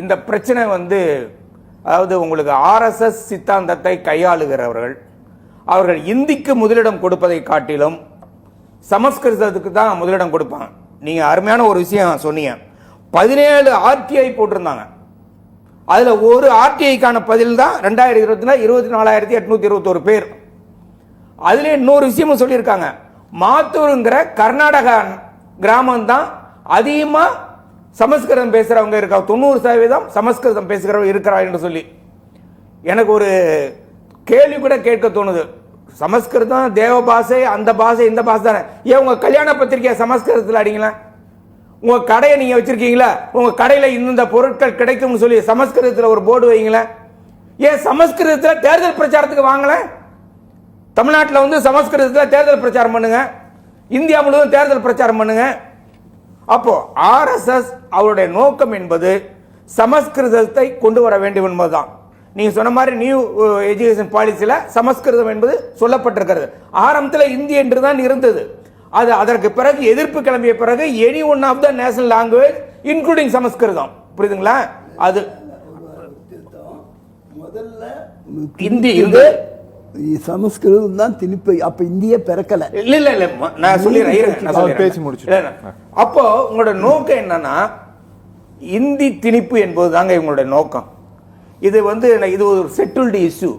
இந்த பிரச்சனை அதாவது உங்களுக்கு ஆர்எஸ்எஸ் சித்தாந்தத்தை கையாளுகிறவர்கள் அவர்கள் இந்திக்கு முதலிடம் கொடுப்பதை காட்டிலும் சமஸ்கிருதத்துக்கு தான் முதலிடம் கொடுப்பாங்க. நீங்க அருமையான ஒரு விஷயம் சொன்னீங்க. 17 ஆர்டிஐ போட்டிருந்தாங்க. அதுல ஒரு ஆர்டிஐக்கான பதில் தான் 2020 24,821 பேர். அதுல இன்னொரு விஷயமும் சொல்லியிருக்காங்க. மாத்தூருங்கிற கர்நாடகா கிராமம் தான் அதிகமா சமஸ்கிருதம் பேசுறவங்க இருக்கா, 90% சமஸ்கிருதம் பேசுகிறவங்க இருக்கிறா என்று சொல்லி எனக்கு ஒரு கேள்வி கூட கேட்க தோணுது. சமஸ்கிருதம் தேவ பாஷை, அந்த பாஷை இந்த பாஷை தானே. ஏன் உங்க கல்யாண பத்திரிகை சமஸ்கிருதத்தில் அடிங்களா? உங்க கடையை நீங்க வச்சிருக்கீங்களா, உங்க கடையில இந்த பொருட்கள் கிடைக்கும்னு சொல்லி சமஸ்கிருதத்தில் ஒரு போர்டு வைங்களா? ஏன் சமஸ்கிருதத்தில் தேர்தல் பிரச்சாரத்துக்கு வாங்கல? தமிழ்நாட்டில் சமஸ்கிருதத்தில் தேர்தல் பிரச்சாரம் பண்ணுங்க, இந்தியா முழுவதும் தேர்தல் பிரச்சாரம் பண்ணுங்க. அப்போ ஆர்எஸ்எஸ் அவருடைய நோக்கம் என்பது சமஸ்கிருதத்தை கொண்டு வர வேண்டும் என்பதுதான். நீங்க சொன்ன மாதிரி நியூ எஜுகேஷன் பாலிசியில சமஸ்கிருதம் என்பது சொல்லப்பட்டிருக்கிறது. ஆரம்பத்தில் இந்தி என்று தான் இருந்தது. அது அதற்கு பிறகு எதிர்ப்பு கிளம்பிய பிறகு any one of the national language including Sanskrit. புரியுதுங்களா? அது முதல்ல இந்தி சமஸ்கிருதம் தான் திணிப்பு. அப்ப இந்திய பிறக்கல. இல்ல நான் சொல்லிடுறேன், பேசி முடிச்சு. அப்போ உங்களோட நோக்கம் என்னன்னா இந்தி திணிப்பு என்பது தாங்க இவங்களுடைய நோக்கம். இது இது ஒரு செட்டில்டு இஷ்யூ.